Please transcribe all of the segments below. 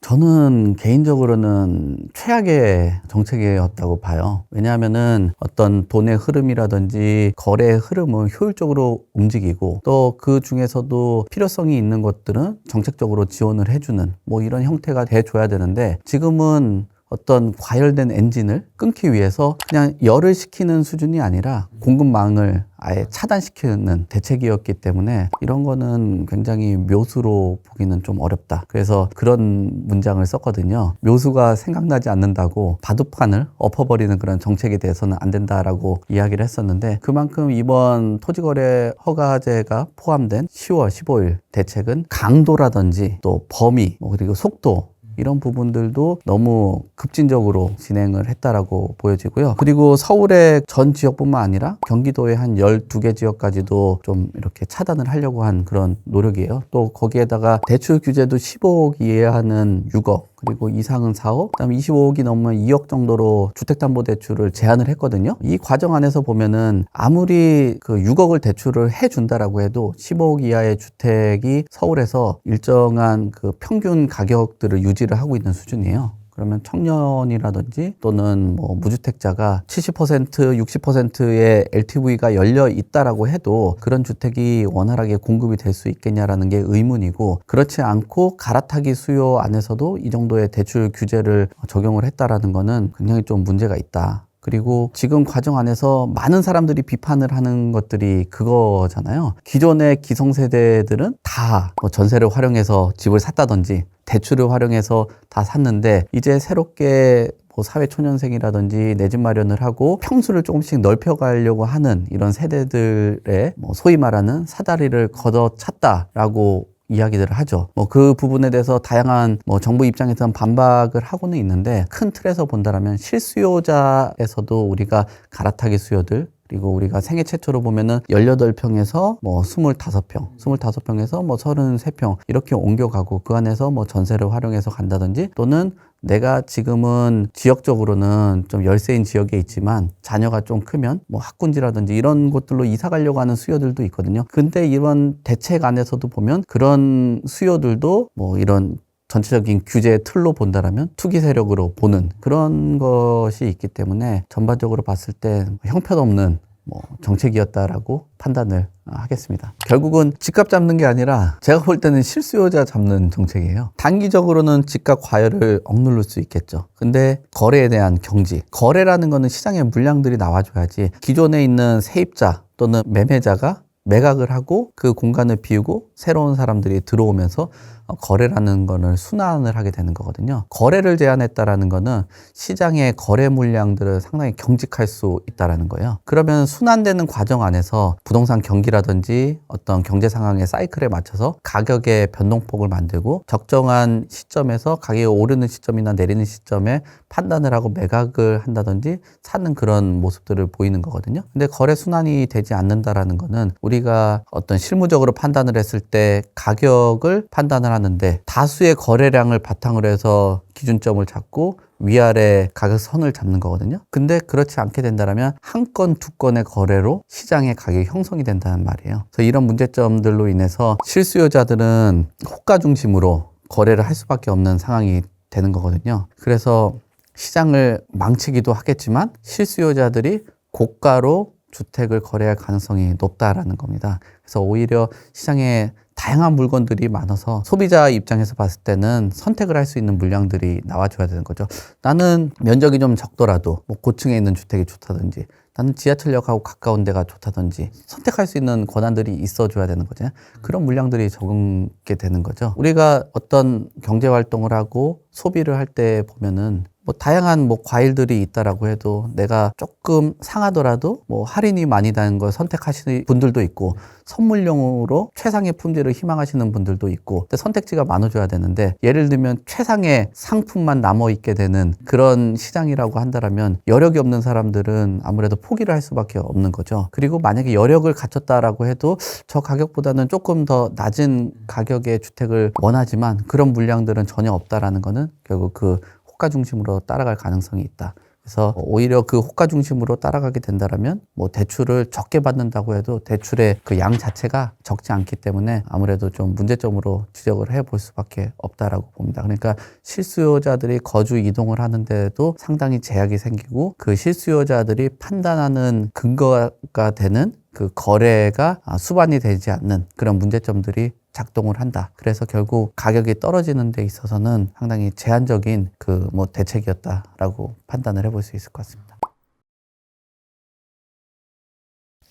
저는 개인적으로는 최악의 정책이었다고 봐요. 왜냐하면은 어떤 돈의 흐름이라든지 거래의 흐름을 효율적으로 움직이고 또 그 중에서도 필요성이 있는 것들은 정책적으로 지원을 해주는 뭐 이런 형태가 돼줘야 되는데, 지금은 어떤 과열된 엔진을 끊기 위해서 그냥 열을 식히는 수준이 아니라 공급망을 아예 차단시키는 대책이었기 때문에 이런 거는 굉장히 묘수로 보기는 좀 어렵다. 그래서 그런 문장을 썼거든요. 묘수가 생각나지 않는다고 바둑판을 엎어버리는 그런 정책에 대해서는 안 된다라고 이야기를 했었는데, 그만큼 이번 토지거래 허가제가 포함된 10월 15일 대책은 강도라든지 또 범위 그리고 속도 이런 부분들도 너무 급진적으로 진행을 했다라고 보여지고요. 그리고 서울의 전 지역뿐만 아니라 경기도의 한 12개 지역까지도 좀 이렇게 차단을 하려고 한 그런 노력이에요. 또 거기에다가 대출 규제도 15억 이하는 6억, 그리고 이상은 4억, 그다음에 25억이 넘으면 2억 정도로 주택담보대출을 제한을 했거든요. 이 과정 안에서 보면은 아무리 그 6억을 대출을 해준다라고 해도 15억 이하의 주택이 서울에서 일정한 그 평균 가격들을 유지를 하고 있는 수준이에요. 그러면 청년이라든지 또는 뭐 무주택자가 70%, 60%의 LTV가 열려 있다라고 해도 그런 주택이 원활하게 공급이 될 수 있겠냐라는 게 의문이고, 그렇지 않고 갈아타기 수요 안에서도 이 정도의 대출 규제를 적용을 했다라는 거는 굉장히 좀 문제가 있다. 그리고 지금 과정 안에서 많은 사람들이 비판을 하는 것들이 그거잖아요. 기존의 기성세대들은 다 뭐 전세를 활용해서 집을 샀다든지 대출을 활용해서 다 샀는데, 이제 새롭게 뭐 사회초년생이라든지 내 집 마련을 하고 평수를 조금씩 넓혀가려고 하는 이런 세대들의 뭐 소위 말하는 사다리를 걷어찼다라고 이야기들을 하죠. 뭐 그 부분에 대해서 다양한 뭐 정부 입장에서는 반박을 하고는 있는데, 큰 틀에서 본다라면 실수요자에서도 우리가 갈아타기 수요들, 그리고 우리가 생애 최초로 보면은 18평에서 뭐 25평, 25평에서 뭐 33평 이렇게 옮겨가고 그 안에서 뭐 전세를 활용해서 간다든지, 또는 내가 지금은 지역적으로는 좀 열세인 지역에 있지만 자녀가 좀 크면 뭐 학군지라든지 이런 곳들로 이사 가려고 하는 수요들도 있거든요. 근데 이런 대책 안에서도 보면 그런 수요들도 뭐 이런 전체적인 규제의 틀로 본다라면 투기 세력으로 보는 그런 것이 있기 때문에 전반적으로 봤을 때 형편없는 뭐 정책이었다라고 판단을 하겠습니다. 결국은 집값 잡는 게 아니라 제가 볼 때는 실수요자 잡는 정책이에요. 단기적으로는 집값 과열을 억누를 수 있겠죠. 근데 거래에 대한 경지, 거래라는 거는 시장에 물량들이 나와줘야지 기존에 있는 세입자 또는 매매자가 매각을 하고 그 공간을 비우고 새로운 사람들이 들어오면서 거래라는 거는 순환을 하게 되는 거거든요. 거래를 제한했다라는 거는 시장의 거래 물량들을 상당히 경직할 수 있다라는 거예요. 그러면 순환되는 과정 안에서 부동산 경기라든지 어떤 경제 상황의 사이클에 맞춰서 가격의 변동폭을 만들고 적정한 시점에서 가격이 오르는 시점이나 내리는 시점에 판단을 하고 매각을 한다든지 사는 그런 모습들을 보이는 거거든요. 근데 거래 순환이 되지 않는다라는 거는 우리가 어떤 실무적으로 판단을 했을 때 가격을 판단을 하는데 다수의 거래량을 바탕으로 해서 기준점을 잡고 위아래 가격선을 잡는 거거든요. 근데 그렇지 않게 된다면 한 건, 두 건의 거래로 시장의 가격이 형성이 된다는 말이에요. 그래서 이런 문제점들로 인해서 실수요자들은 호가 중심으로 거래를 할 수밖에 없는 상황이 되는 거거든요. 그래서 시장을 망치기도 하겠지만 실수요자들이 고가로 주택을 거래할 가능성이 높다라는 겁니다. 그래서 오히려 시장에 다양한 물건들이 많아서 소비자 입장에서 봤을 때는 선택을 할 수 있는 물량들이 나와줘야 되는 거죠. 나는 면적이 좀 적더라도 뭐 고층에 있는 주택이 좋다든지, 나는 지하철역하고 가까운 데가 좋다든지 선택할 수 있는 권한들이 있어줘야 되는 거죠. 그런 물량들이 적게 되는 거죠. 우리가 어떤 경제 활동을 하고 소비를 할 때 보면은 뭐 다양한 뭐 과일들이 있다라고 해도 내가 조금 상하더라도 뭐 할인이 많이 되는 걸 선택하시는 분들도 있고, 선물용으로 최상의 품질을 희망하시는 분들도 있고, 근데 선택지가 많아져야 되는데 예를 들면 최상의 상품만 남아있게 되는 그런 시장이라고 한다면 여력이 없는 사람들은 아무래도 포기를 할 수밖에 없는 거죠. 그리고 만약에 여력을 갖췄다라고 해도 저 가격보다는 조금 더 낮은 가격의 주택을 원하지만 그런 물량들은 전혀 없다라는 거는 결국 그 호가 중심으로 따라갈 가능성이 있다. 그래서 오히려 그 호가 중심으로 따라가게 된다라면 뭐 대출을 적게 받는다고 해도 대출의 그 양 자체가 적지 않기 때문에 아무래도 좀 문제점으로 지적을 해볼 수밖에 없다라고 봅니다. 그러니까 실수요자들이 거주 이동을 하는데도 상당히 제약이 생기고 그 실수요자들이 판단하는 근거가 되는 그 거래가 수반이 되지 않는 그런 문제점들이 작동을 한다. 그래서 결국 가격이 떨어지는 데 있어서는 상당히 제한적인 그 뭐 대책이었다라고 판단을 해볼 수 있을 것 같습니다.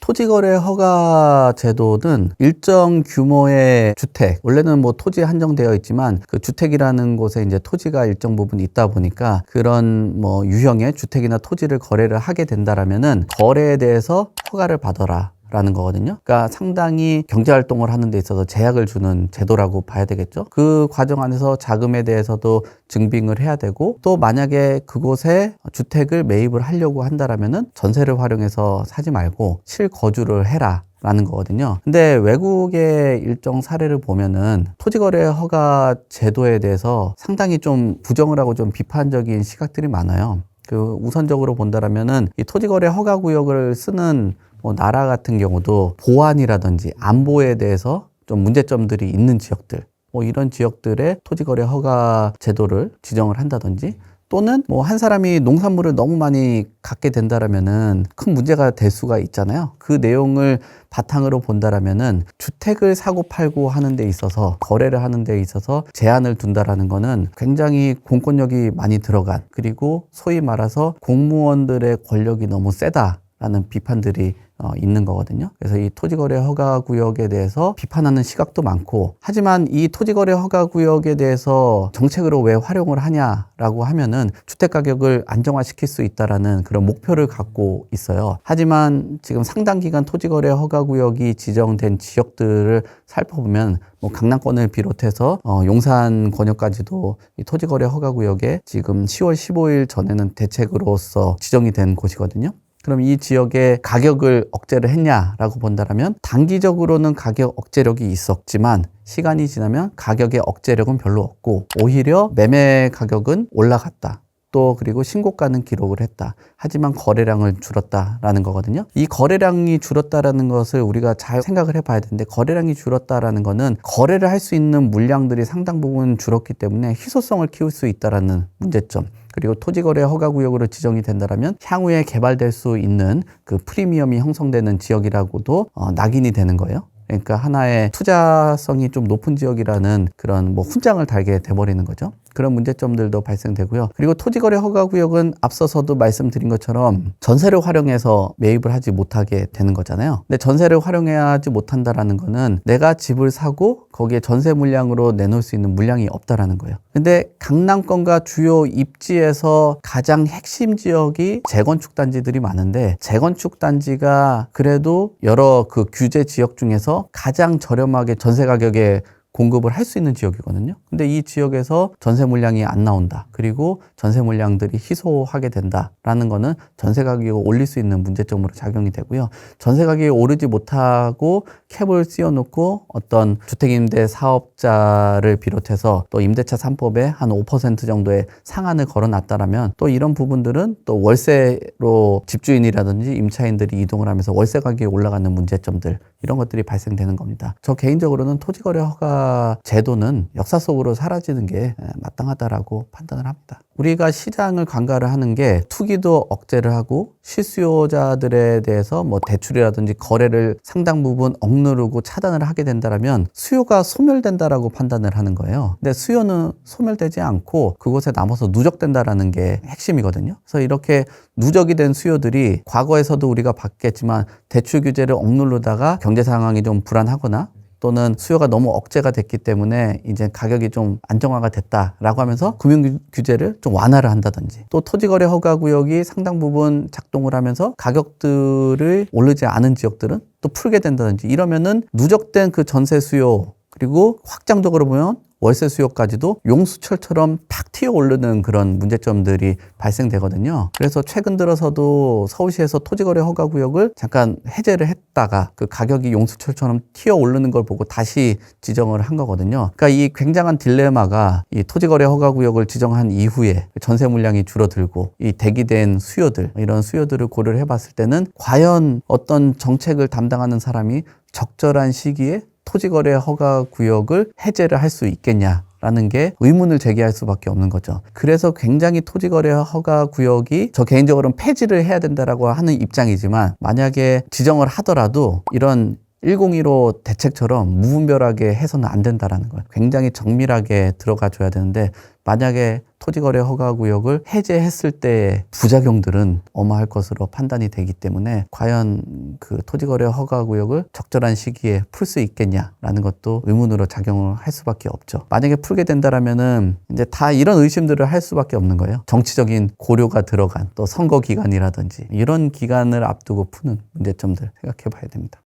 토지거래 허가 제도는 일정 규모의 주택, 원래는 뭐 토지 한정되어 있지만 그 주택이라는 곳에 이제 토지가 일정 부분 있다 보니까 그런 뭐 유형의 주택이나 토지를 거래를 하게 된다라면은 거래에 대해서 허가를 받아라. 라는 거거든요. 그러니까 상당히 경제활동을 하는 데 있어서 제약을 주는 제도라고 봐야 되겠죠. 그 과정 안에서 자금에 대해서도 증빙을 해야 되고 또 만약에 그곳에 주택을 매입을 하려고 한다라면은 전세를 활용해서 사지 말고 실거주를 해라. 라는 거거든요. 근데 외국의 일정 사례를 보면은 토지거래 허가 제도에 대해서 상당히 좀 부정을 하고 좀 비판적인 시각들이 많아요. 그 우선적으로 본다라면은 이 토지거래 허가 구역을 쓰는 뭐 나라 같은 경우도 보안이라든지 안보에 대해서 좀 문제점들이 있는 지역들, 뭐 이런 지역들의 토지거래 허가 제도를 지정을 한다든지 또는 뭐 한 사람이 농산물을 너무 많이 갖게 된다라면은 큰 문제가 될 수가 있잖아요. 그 내용을 바탕으로 본다라면은 주택을 사고 팔고 하는 데 있어서 거래를 하는 데 있어서 제한을 둔다라는 거는 굉장히 공권력이 많이 들어간 그리고 소위 말해서 공무원들의 권력이 너무 세다라는 비판들이 있는 거거든요. 그래서 이 토지거래 허가구역에 대해서 비판하는 시각도 많고 하지만 이 토지거래 허가구역에 대해서 정책으로 왜 활용을 하냐라고 하면은 주택가격을 안정화시킬 수 있다라는 그런 목표를 갖고 있어요. 하지만 지금 상당 기간 토지거래 허가구역이 지정된 지역들을 살펴보면 뭐 강남권을 비롯해서 용산 권역까지도 이 토지거래 허가구역에 지금 10월 15일 전에는 대책으로서 지정이 된 곳이거든요. 그럼 이 지역의 가격을 억제를 했냐라고 본다면 단기적으로는 가격 억제력이 있었지만 시간이 지나면 가격의 억제력은 별로 없고 오히려 매매 가격은 올라갔다. 또 그리고 신고가는 기록을 했다. 하지만 거래량을 줄었다라는 거거든요. 이 거래량이 줄었다라는 것을 우리가 잘 생각을 해봐야 되는데 거래량이 줄었다라는 거는 거래를 할 수 있는 물량들이 상당 부분 줄었기 때문에 희소성을 키울 수 있다라는 문제점. 그리고 토지거래 허가구역으로 지정이 된다면 향후에 개발될 수 있는 그 프리미엄이 형성되는 지역이라고도 낙인이 되는 거예요. 그러니까 하나의 투자성이 좀 높은 지역이라는 그런 뭐 훈장을 달게 돼버리는 거죠. 그런 문제점들도 발생되고요. 그리고 토지거래 허가구역은 앞서서도 말씀드린 것처럼 전세를 활용해서 매입을 하지 못하게 되는 거잖아요. 근데 전세를 활용하지 못한다라는 거는 내가 집을 사고 거기에 전세 물량으로 내놓을 수 있는 물량이 없다라는 거예요. 근데 강남권과 주요 입지에서 가장 핵심 지역이 재건축 단지들이 많은데 재건축 단지가 그래도 여러 그 규제 지역 중에서 가장 저렴하게 전세 가격에 공급을 할 수 있는 지역이거든요. 근데 이 지역에서 전세 물량이 안 나온다. 그리고 전세 물량들이 희소하게 된다라는 거는 전세 가격을 올릴 수 있는 문제점으로 작용이 되고요. 전세 가격이 오르지 못하고 캡을 씌워놓고 어떤 주택임대 사업자를 비롯해서 또 임대차 3법에 한 5% 정도의 상한을 걸어놨다라면 또 이런 부분들은 또 월세로 집주인이라든지 임차인들이 이동을 하면서 월세 가격이 올라가는 문제점들 이런 것들이 발생되는 겁니다. 저 개인적으로는 토지거래 허가 제도는 역사 속으로 사라지는 게 마땅하다라고 판단을 합니다. 우리가 시장을 관가를 하는 게 투기도 억제를 하고 실수요자들에 대해서 뭐 대출이라든지 거래를 상당 부분 억누르고 차단을 하게 된다면 수요가 소멸된다라고 판단을 하는 거예요. 근데 수요는 소멸되지 않고 그곳에 남아서 누적된다라는 게 핵심이거든요. 그래서 이렇게 누적이 된 수요들이 과거에서도 우리가 봤겠지만 대출 규제를 억누르다가 경제 상황이 좀 불안하거나 또는 수요가 너무 억제가 됐기 때문에 이제 가격이 좀 안정화가 됐다라고 하면서 금융 규제를 좀 완화를 한다든지 또 토지거래 허가구역이 상당 부분 작동을 하면서 가격들을 오르지 않은 지역들은 또 풀게 된다든지 이러면은 누적된 그 전세 수요 그리고 확장적으로 보면 월세 수요까지도 용수철처럼 탁 튀어 오르는 그런 문제점들이 발생되거든요. 그래서 최근 들어서도 서울시에서 토지거래 허가구역을 잠깐 해제를 했다가 그 가격이 용수철처럼 튀어 오르는 걸 보고 다시 지정을 한 거거든요. 그러니까 이 굉장한 딜레마가 이 토지거래 허가구역을 지정한 이후에 전세 물량이 줄어들고 이 대기된 수요들, 이런 수요들을 고려를 해봤을 때는 과연 어떤 정책을 담당하는 사람이 적절한 시기에 토지거래 허가구역을 해제를 할 수 있겠냐라는 게 의문을 제기할 수밖에 없는 거죠. 그래서 굉장히 토지거래 허가구역이 저 개인적으로는 폐지를 해야 된다라고 하는 입장이지만, 만약에 지정을 하더라도 이런 1015 대책처럼 무분별하게 해서는 안 된다라는 거예요. 굉장히 정밀하게 들어가 줘야 되는데, 만약에 토지거래 허가구역을 해제했을 때의 부작용들은 어마할 것으로 판단이 되기 때문에 과연 그 토지거래 허가구역을 적절한 시기에 풀 수 있겠냐라는 것도 의문으로 작용을 할 수밖에 없죠. 만약에 풀게 된다라면은 이제 다 이런 의심들을 할 수밖에 없는 거예요. 정치적인 고려가 들어간 또 선거 기간이라든지 이런 기간을 앞두고 푸는 문제점들 생각해 봐야 됩니다.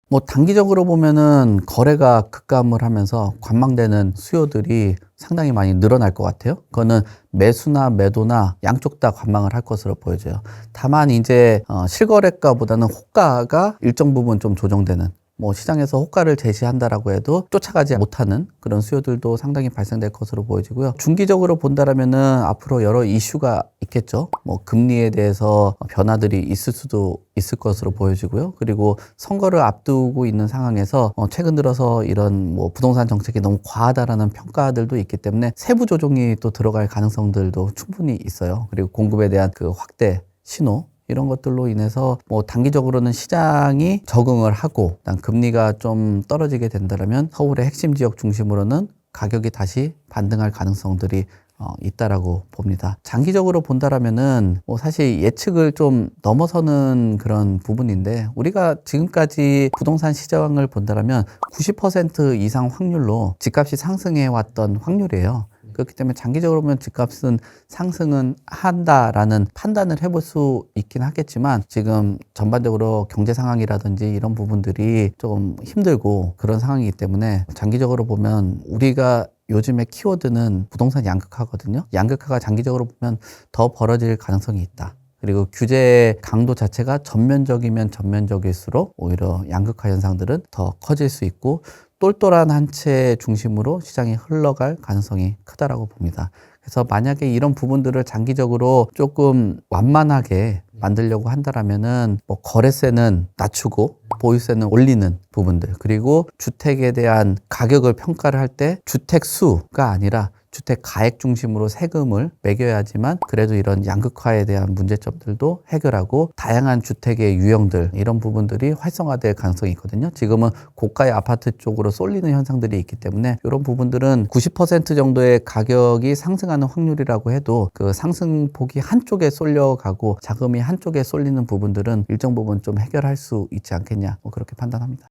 뭐 단기적으로 보면은 거래가 급감을 하면서 관망되는 수요들이 상당히 많이 늘어날 것 같아요. 그거는 매수나 매도나 양쪽 다 관망을 할 것으로 보여져요. 다만 이제 실거래가보다는 호가가 일정 부분 좀 조정되는, 뭐 시장에서 호가를 제시한다라고 해도 쫓아가지 못하는 그런 수요들도 상당히 발생될 것으로 보여지고요. 중기적으로 본다라면은 앞으로 여러 이슈가 있겠죠. 뭐 금리에 대해서 변화들이 있을 수도 있을 것으로 보여지고요. 그리고 선거를 앞두고 있는 상황에서 최근 들어서 이런 뭐 부동산 정책이 너무 과하다라는 평가들도 있기 때문에 세부 조정이 또 들어갈 가능성들도 충분히 있어요. 그리고 공급에 대한 그 확대 신호, 이런 것들로 인해서 뭐 단기적으로는 시장이 적응을 하고 금리가 좀 떨어지게 된다면 서울의 핵심 지역 중심으로는 가격이 다시 반등할 가능성들이 있다라고 봅니다. 장기적으로 본다라면은 뭐 사실 예측을 좀 넘어서는 그런 부분인데, 우리가 지금까지 부동산 시장을 본다라면 90% 이상 확률로 집값이 상승해 왔던 확률이에요. 그렇기 때문에 장기적으로 보면 집값은 상승은 한다라는 판단을 해볼 수 있긴 하겠지만, 지금 전반적으로 경제 상황이라든지 이런 부분들이 좀 힘들고 그런 상황이기 때문에 장기적으로 보면 우리가 요즘의 키워드는 부동산 양극화거든요. 양극화가 장기적으로 보면 더 벌어질 가능성이 있다. 그리고 규제 강도 자체가 전면적이면 전면적일수록 오히려 양극화 현상들은 더 커질 수 있고, 똘똘한 한 채 중심으로 시장이 흘러갈 가능성이 크다라고 봅니다. 그래서 만약에 이런 부분들을 장기적으로 조금 완만하게 만들려고 한다라면은 뭐 거래세는 낮추고 보유세는 올리는 부분들, 그리고 주택에 대한 가격을 평가를 할 때 주택 수가 아니라 주택 가액 중심으로 세금을 매겨야지만 그래도 이런 양극화에 대한 문제점들도 해결하고 다양한 주택의 유형들, 이런 부분들이 활성화될 가능성이 있거든요. 지금은 고가의 아파트 쪽으로 쏠리는 현상들이 있기 때문에 이런 부분들은 90% 정도의 가격이 상승하는 확률이라고 해도 그 상승폭이 한쪽에 쏠려가고 자금이 한쪽에 쏠리는 부분들은 일정 부분 좀 해결할 수 있지 않겠냐, 뭐 그렇게 판단합니다.